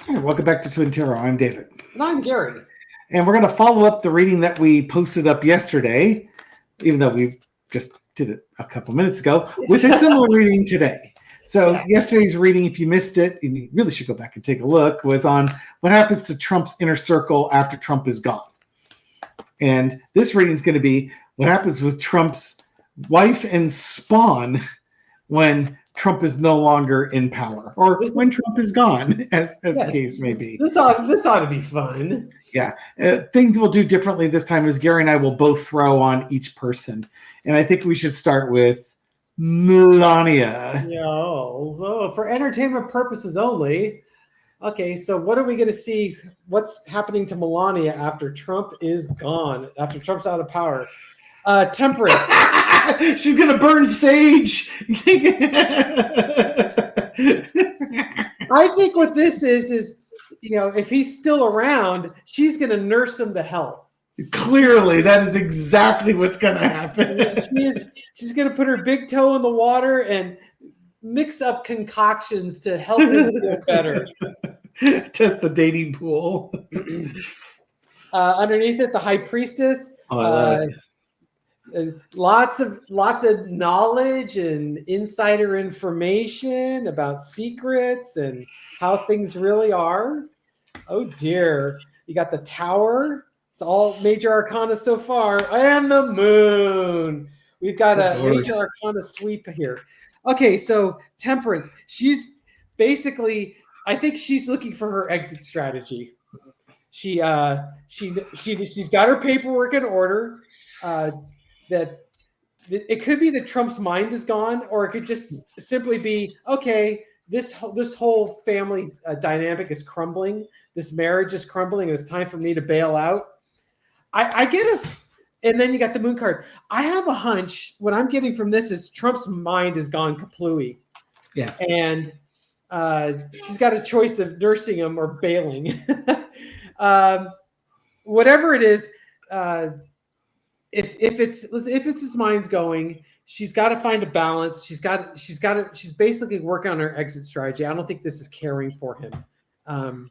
Hi, welcome back to Twin Tarot. I'm David. And I'm Gary. And we're going to follow up the reading that we posted up yesterday, even though we just did it a couple minutes ago, with a similar reading today. So yesterday's reading, if you missed it, and you really should go back and take a look, was on what happens to Trump's inner circle after Trump is gone. And this reading is going to be what happens with Trump's wife and spawn when Trump is no longer in power, or when Trump is gone, as the case may be. This ought to be fun. Yeah. Things we'll do differently this time is Gary and I will both throw on each person. And I think we should start with Melania. Yeah. So for entertainment purposes only. Okay, so what are we going to see? What's happening to Melania after Trump is gone, after Trump's out of power? Temperance. She's going to burn sage. I think what this is, if he's still around, she's going to nurse him to health. Clearly, that is exactly what's going to happen. She's going to put her big toe in the water and mix up concoctions to help him feel better. Test the dating pool. Underneath it, the high priestess. Lots of knowledge and insider information about secrets and how things really are. Oh dear. You got the Tower. It's all major arcana so far. And the Moon. We've got a major arcana sweep here. Okay, so Temperance. She's basically, I think she's looking for her exit strategy. She's got her paperwork in order. That it could be that Trump's mind is gone, or it could just simply be, okay, this whole family dynamic is crumbling. This marriage is crumbling, and it's time for me to bail out. I get and then you got the Moon card. I have a hunch. What I'm getting from this is Trump's mind is gone kaplooey. Yeah. And she's got a choice of nursing him or bailing. Whatever it is, if it's his mind's going, she's got to find a balance. She's basically working on her exit strategy. I don't think this is caring for him. No.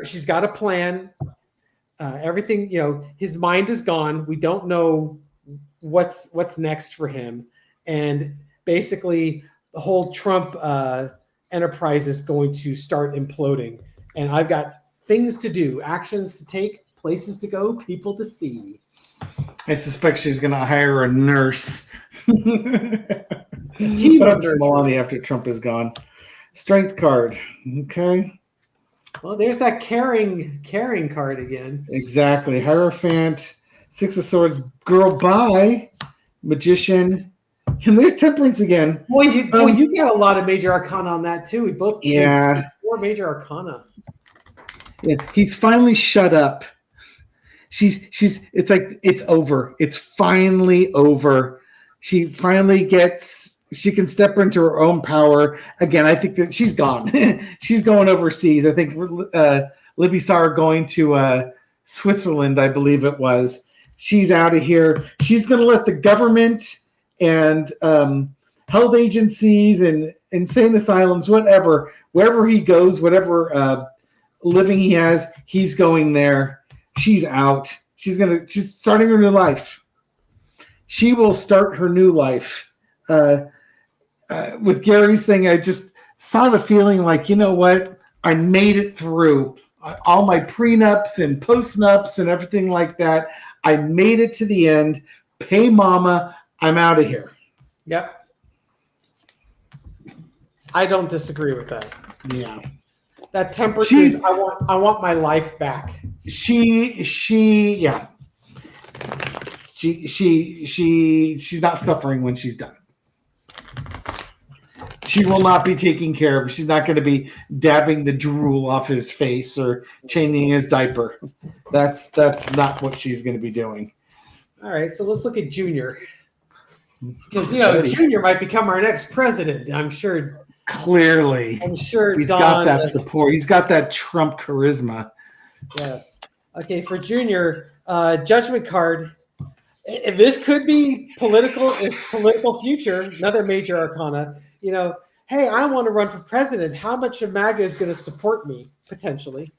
She's got a plan. Everything, his mind is gone. We don't know what's next for him. And basically the whole Trump enterprise is going to start imploding. And I've got things to do, actions to take, places to go, people to see. I suspect she's going to hire a nurse. A team of nurses. Melania after Trump is gone. Strength card. Okay. Well, there's that caring card again. Exactly. Hierophant, Six of Swords, girl bye, Magician, and there's Temperance again. Boy, you got a lot of major arcana on that too. We both 4 major arcana. Yeah, he's finally shut up. It's like it's over. It's finally over. She can step into her own power again. I think that she's gone. She's going overseas. I think Libby saw her going to Switzerland, I believe it was. She's out of here. She's going to let the government and health agencies and insane asylums, wherever he goes, whatever living he has, he's going there. She's out. She's starting her new life. She will start her new life. With Gary's thing, I just saw the feeling like, you know what? I made it through all my prenups and postnups and everything like that. I made it to the end. Pay mama. I'm out of here. Yep. I don't disagree with that. Yeah. That Temperance is, I want my life back. She's not suffering when she's done. She will not be taking care of. She's not going to be dabbing the drool off his face or changing his diaper. That's not what she's going to be doing. All right, so let's look at Junior. Because Junior might become our next president. I'm sure. Clearly. I'm sure he's got that support. He's got that Trump charisma. Yes. Okay, for Junior, Judgment card. This could be political. It's political future. Another major arcana. hey, I want to run for president. How much of MAGA is going to support me potentially?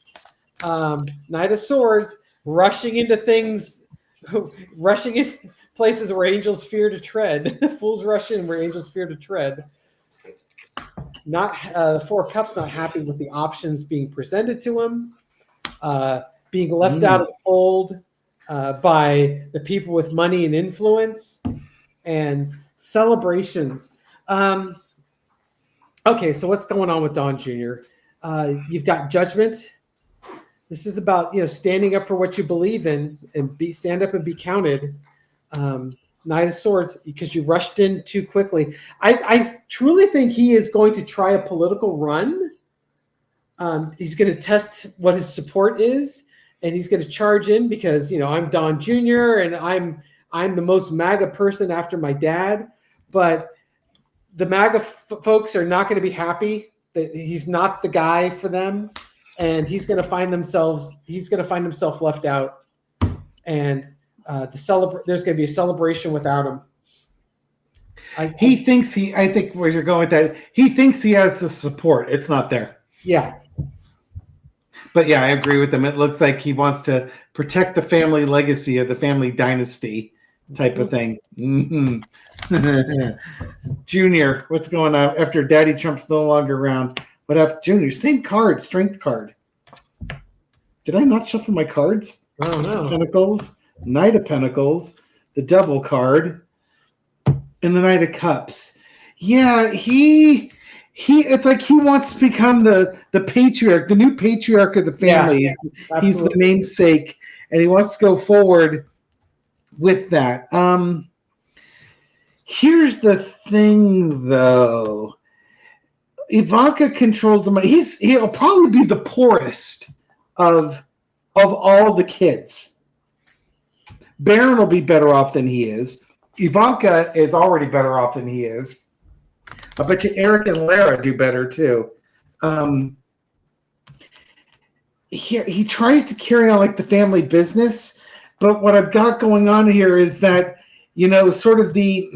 Knight of Swords, rushing into things, rushing in places where angels fear to tread. Fools rush in where angels fear to tread. Not the Four of Cups, not happy with the options being presented to him, being left out of the fold by the people with money and influence, and celebrations. Okay, so what's going on with Don Jr.? You've got Judgment. This is about standing up for what you believe in and stand up and be counted. Knight of Swords, because you rushed in too quickly. I truly think he is going to try a political run. He's going to test what his support is, and he's going to charge in because I'm Don Jr. and I'm the most MAGA person after my dad. But the MAGA folks are not going to be happy that he's not the guy for them, and he's going to find himself left out. And there's going to be a celebration without him. I think where you're going with that, he thinks he has the support. It's not there. Yeah. But yeah, I agree with him. It looks like he wants to protect the family legacy of the family dynasty type of thing. Mm-hmm. Junior, what's going on after Daddy Trump's no longer around? What happened? Junior, same card, strength card. Did I not shuffle my cards? I don't know. Pentacles, Knight of Pentacles, the Devil card, and the Knight of Cups. Yeah, it's like he wants to become the patriarch, the new patriarch of the family. Yeah, he's the namesake, and he wants to go forward with that. Here's the thing, though. Ivanka controls the money. He'll probably be the poorest of all the kids. Barron will be better off than he is. Ivanka is already better off than he is. I bet you Eric and Lara do better too. He tries to carry on like the family business, but what I've got going on here is that sort of the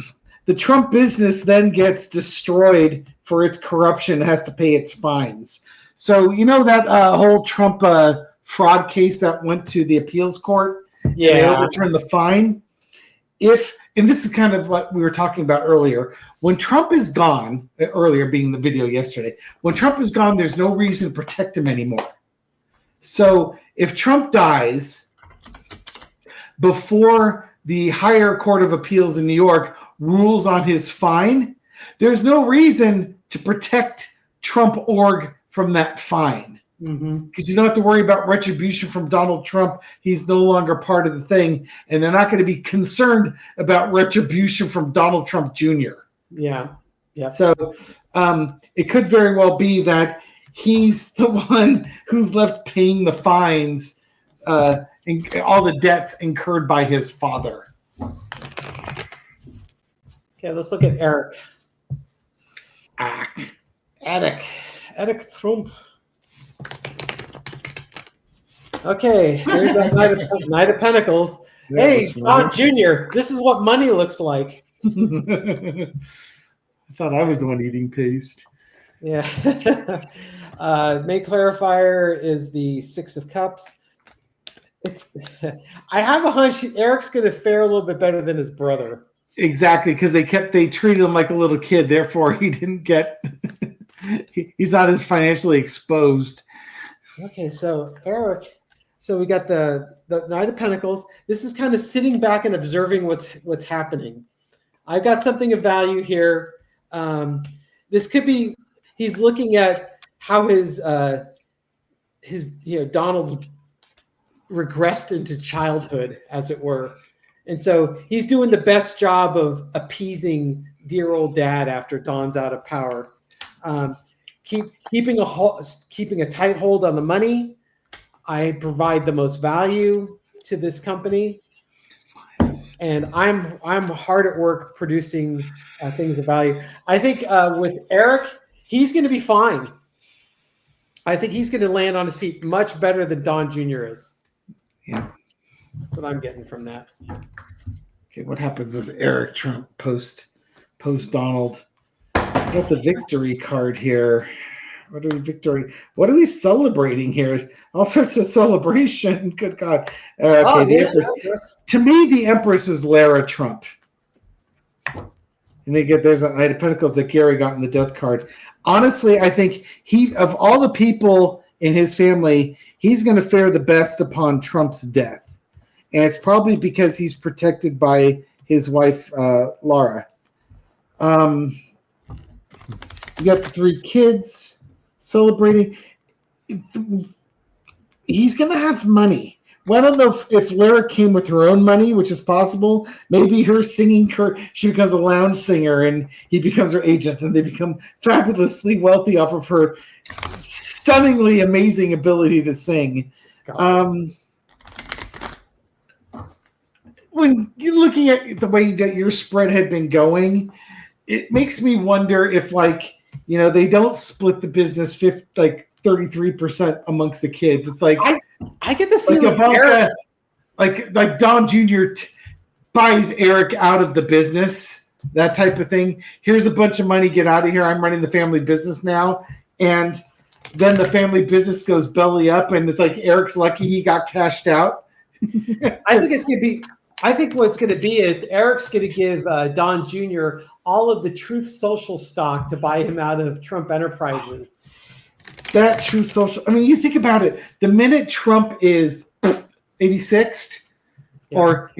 Trump business then gets destroyed for its corruption, has to pay its fines. So that whole Trump fraud case that went to the appeals court, yeah, they overturned the fine. And this is kind of what we were talking about earlier. When Trump is gone, earlier being the video yesterday, when Trump is gone, there's no reason to protect him anymore. So if Trump dies before the higher court of appeals in New York rules on his fine, there's no reason to protect Trump org from that fine. Because you don't have to worry about retribution from Donald Trump. He's no longer part of the thing, and they're not going to be concerned about retribution from Donald Trump Jr. Yeah. So it could very well be that he's the one who's left paying the fines and all the debts incurred by his father. Okay, let's look at Eric. Eric Trump. Okay, there's that Knight of Pentacles. Hey, Don Jr., this is what money looks like. I thought I was the one eating paste. Yeah. Main clarifier is the Six of Cups. I have a hunch Eric's going to fare a little bit better than his brother. Exactly, because they treated him like a little kid. Therefore, he didn't get. He's not as financially exposed. Okay, so Eric. So we got the Knight of Pentacles. This is kind of sitting back and observing what's happening. I've got something of value here. This could be he's looking at how his Donald's regressed into childhood, as it were. And so he's doing the best job of appeasing dear old dad after Don's out of power. Keeping a tight hold on the money. I provide the most value to this company, and I'm hard at work producing things of value. I think with Eric, he's going to be fine. I think he's going to land on his feet much better than Don Jr. is. Yeah, that's what I'm getting from that. Okay, what happens with Eric Trump post Donald? Got the victory card here. What are we celebrating here? All sorts of celebration. Good God. Okay, Oh, the yes, Empress. yes. To me, the Empress is Lara Trump. And there's an Knight of Pentacles that Gary got in the death card. Honestly, I think of all the people in his family, he's going to fare the best upon Trump's death. And it's probably because he's protected by his wife, Laura. You got the 3 kids celebrating. He's going to have money. Well, I don't know if Lara came with her own money, which is possible. Maybe her singing, she becomes a lounge singer and he becomes her agent and they become fabulously wealthy off of her stunningly amazing ability to sing. When you're looking at the way that your spread had been going, it makes me wonder if, they don't split the business 33% amongst the kids. It's like I get the feeling Ivanka, like Don Jr. Buys Eric out of the business, that type of thing. Here's a bunch of money, get out of here. I'm running the family business now. And then the family business goes belly up and it's like Eric's lucky he got cashed out. I think what's going to be is Eric's going to give Don Jr. all of the Truth Social stock to buy him out of Trump Enterprises. That Truth Social. I mean, you think about it. The minute Trump is 86th, or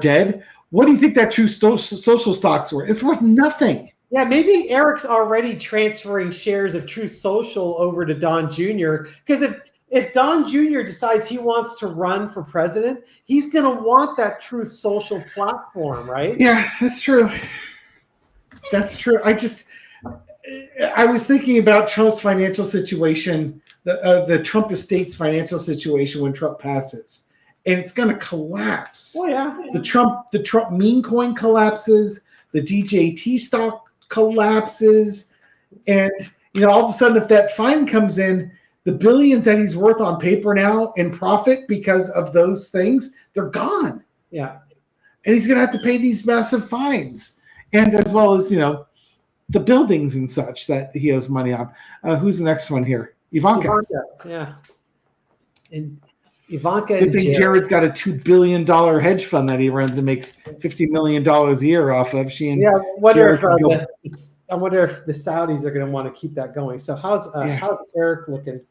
dead, what do you think that Truth Social stock's worth? It's worth nothing. Yeah, maybe Eric's already transferring shares of Truth Social over to Don Jr. Because if Don Jr. decides he wants to run for president, he's going to want that Truth Social platform, right? Yeah, that's true. That's true. I was thinking about Trump's financial situation, the Trump estate's financial situation when Trump passes, and it's going to collapse. Oh yeah. The Trump meme coin collapses. The DJT stock collapses, and all of a sudden, if that fine comes in, the billions that he's worth on paper now in profit because of those things, they're gone. Yeah. And he's going to have to pay these massive fines, and as well as the buildings and such that he owes money on. Who's the next one here? Ivanka. Yeah. And Ivanka. I think Jared's got a $2 billion hedge fund that he runs and makes $50 million a year off of. I wonder if the Saudis are going to want to keep that going. So how's Eric looking?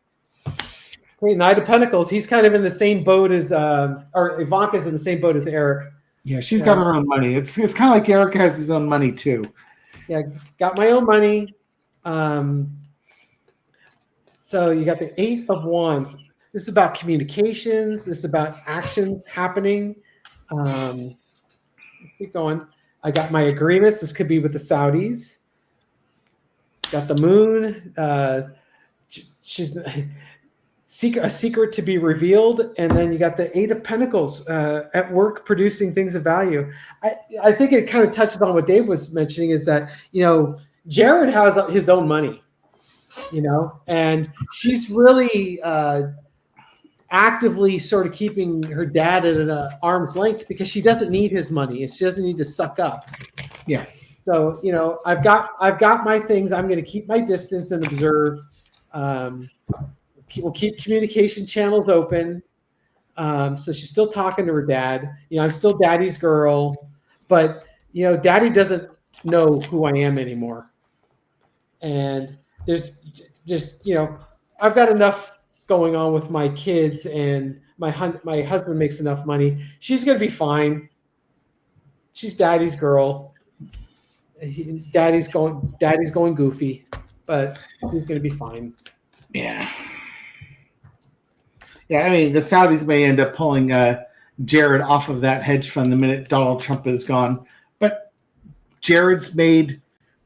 Okay, Knight of Pentacles. He's kind of in the same boat as, or Ivanka's in the same boat as Eric. Yeah, she's got her own money. It's kind of like Eric has his own money too. Yeah, got my own money. So you got the 8 of Wands. This is about communications. This is about actions happening. Keep going. I got my agreements. This could be with the Saudis. Got the Moon. She's a secret to be revealed. And then you got the 8 of Pentacles at work producing things of value. I think it kind of touches on what Dave was mentioning is that, Jared has his own money, and she's really actively sort of keeping her dad at an arm's length because she doesn't need his money. She doesn't need to suck up. Yeah. So, I've got my things. I'm going to keep my distance and observe. We'll keep communication channels open. So she's still talking to her dad. I'm still daddy's girl, but daddy doesn't know who I am anymore. And there's just, I've got enough going on with my kids and my husband makes enough money. She's going to be fine. She's daddy's girl. Daddy's going goofy, but he's going to be fine. Yeah. Yeah, I mean, the Saudis may end up pulling Jared off of that hedge fund the minute Donald Trump is gone. But Jared's made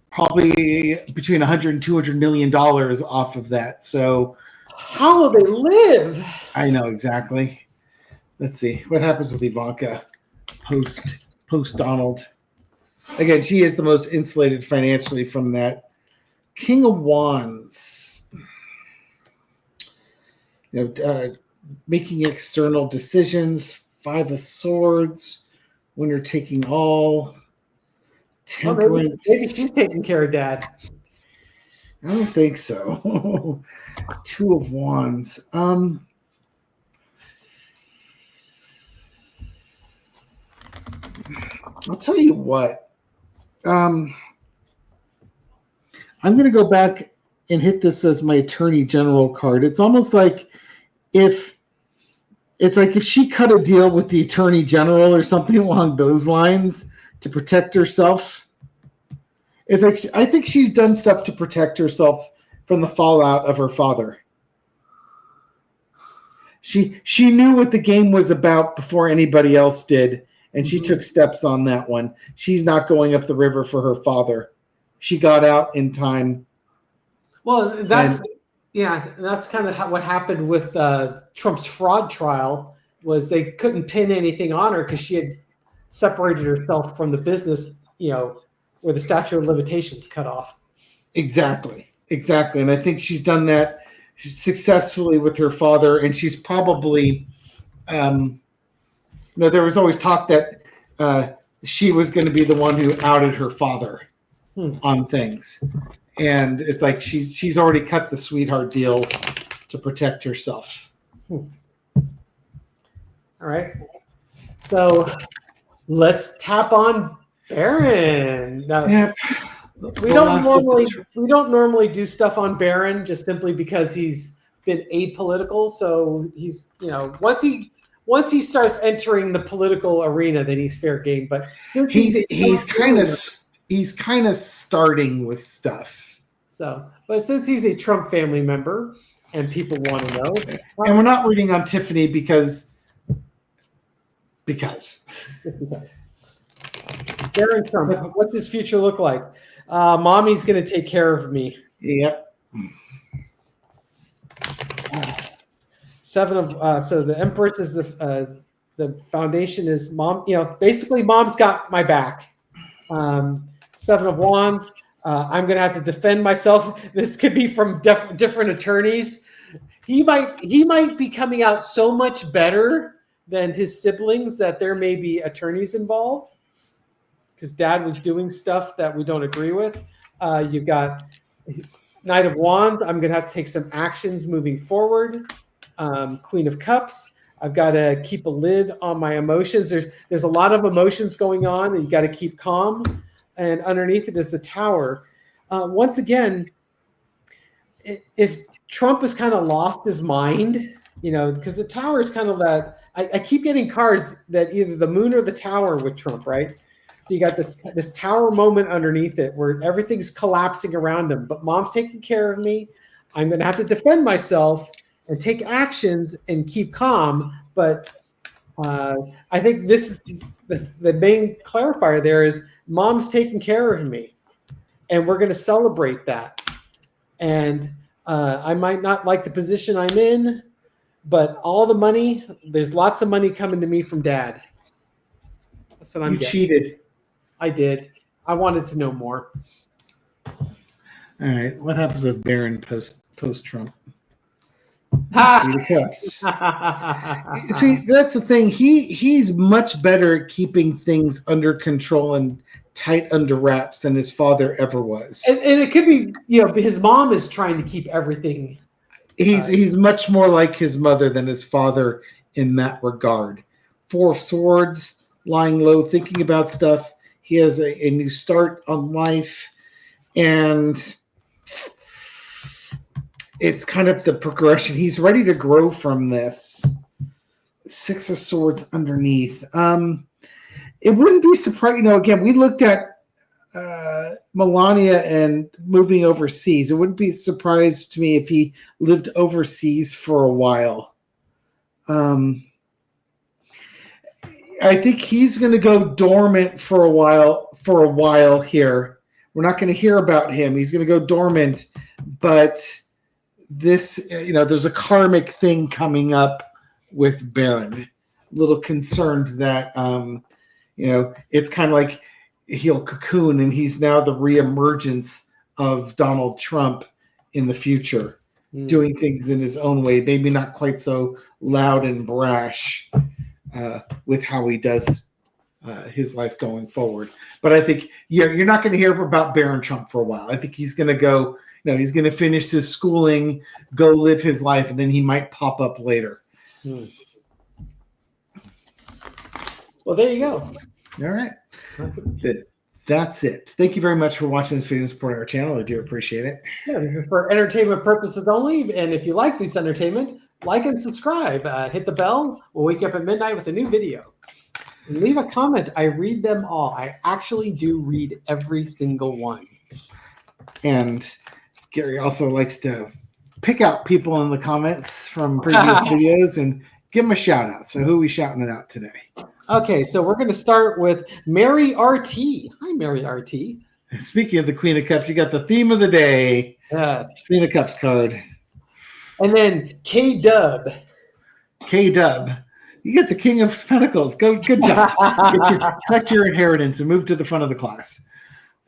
probably between $100 and $200 million off of that. So how will they live? I know exactly. Let's see what happens with Ivanka post Donald. Again, she is the most insulated financially from that. King of Wands. Making external decisions. 5 of Swords. When you're taking all. Oh, Temperance. maybe she's taking care of Dad. I don't think so. Two of Wands. I'll tell you what. I'm going to go back and hit this as my Attorney General card. It's almost like if she cut a deal with the Attorney General or something along those lines to protect herself. It's like I think she's done stuff to protect herself from the fallout of her father. She knew what the game was about before anybody else did, and she took steps on that one. She's not going up the river for her father. She got out in time. Well, that's kind of what happened with Trump's fraud trial. Was they couldn't pin anything on her because she had separated herself from the business, where the statute of limitations cut off. Exactly. And I think she's done that successfully with her father, and she's probably, there was always talk that she was going to be the one who outed her father on things, and it's like she's already cut the sweetheart deals to protect herself. All right, so let's tap on Barron. Now, we don't normally do stuff on Barron just simply because he's been apolitical. So he's once he starts entering the political arena, then he's fair game. But he's kind of starting with stuff. So, but since he's a Trump family member and people want to know, and we're not reading on Tiffany because. Barron Trump, what's his future look like? Mommy's going to take care of me. Yep. Seven of so the Empress is the foundation is mom. Basically, mom's got my back. Seven of Wands. I'm going to have to defend myself. This could be from different attorneys. He might be coming out so much better than his siblings that there may be attorneys involved because Dad was doing stuff that we don't agree with. You've got Knight of Wands. I'm going to have to take some actions moving forward. Queen of Cups. I've got to keep a lid on my emotions. There's a lot of emotions going on, and you got to keep calm. And underneath it is the Tower. Once again, if Trump has kind of lost his mind, because the Tower is kind of that. I keep getting cards that either the Moon or the Tower with Trump, right? So you got this Tower moment underneath it where everything's collapsing around him. But mom's taking care of me. I'm going to have to defend myself and take actions and keep calm. But I think this is the main clarifier there is mom's taking care of me. And we're going to celebrate that. And I might not like the position I'm in, but all the money, there's lots of money coming to me from Dad. That's what I'm getting. You cheated. I did. I wanted to know more. All right. What happens with Barron post-Trump? See, that's the thing. He's much better at keeping things under control and tight under wraps than his father ever was. And it could be, his mom is trying to keep everything. He's much more like his mother than his father in that regard. Four of Swords, lying low, thinking about stuff. He has a new start on life, and it's kind of the progression. He's ready to grow from this. Six of Swords underneath. It wouldn't be surprising. Again, we looked at Melania and moving overseas. It wouldn't be a surprise to me if he lived overseas for a while. I think he's going to go dormant for a while here. We're not going to hear about him. He's going to go dormant, but this, there's a karmic thing coming up with Barron. A little concerned that, it's kind of like he'll cocoon and he's now the reemergence of Donald Trump in the future, doing things in his own way, maybe not quite so loud and brash with how he does his life going forward. But I think you're not going to hear about Baron Trump for a while. I think he's going to go. He's going to finish his schooling, go live his life, and then he might pop up later. Well, there you go. All right. That's it. Thank you very much for watching this video and supporting our channel. I do appreciate it. Yeah, for entertainment purposes only. And if you like this entertainment, like and subscribe. Hit the bell. We'll wake you up at midnight with a new video. And leave a comment. I read them all. I actually do read every single one. And Gary also likes to pick out people in the comments from previous videos and give them a shout out. So who are we shouting it out today? Okay, so we're going to start with Mary RT. Hi, Mary RT. Speaking of the Queen of Cups, you got the theme of the day. Queen of Cups card. And then K-Dub. K-Dub. You get the King of Pentacles. Good job. Collect your inheritance and move to the front of the class.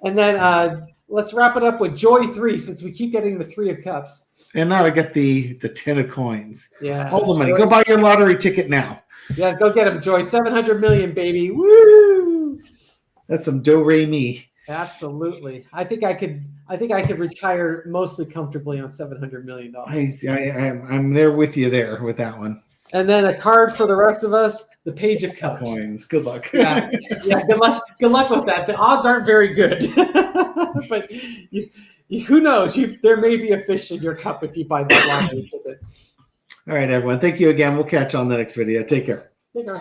And then let's wrap it up with Joy 3, since we keep getting the 3 of Cups. And now I get the 10 of coins. Yeah. All the money. Go buy your lottery ticket now. Yeah, go get him, Joy. 700 million, baby. Woo! That's some do-re-mi. Absolutely. I think I could retire mostly comfortably on $700 million. I'm there with you there with that one. And then a card for the rest of us, the Page of Cups. Coins. Good luck. Yeah. Good luck. Good luck with that. The odds aren't very good, but who knows? There may be a fish in your cup if you buy that lottery ticket. All right, everyone. Thank you again. We'll catch you on the next video. Take care. Take care.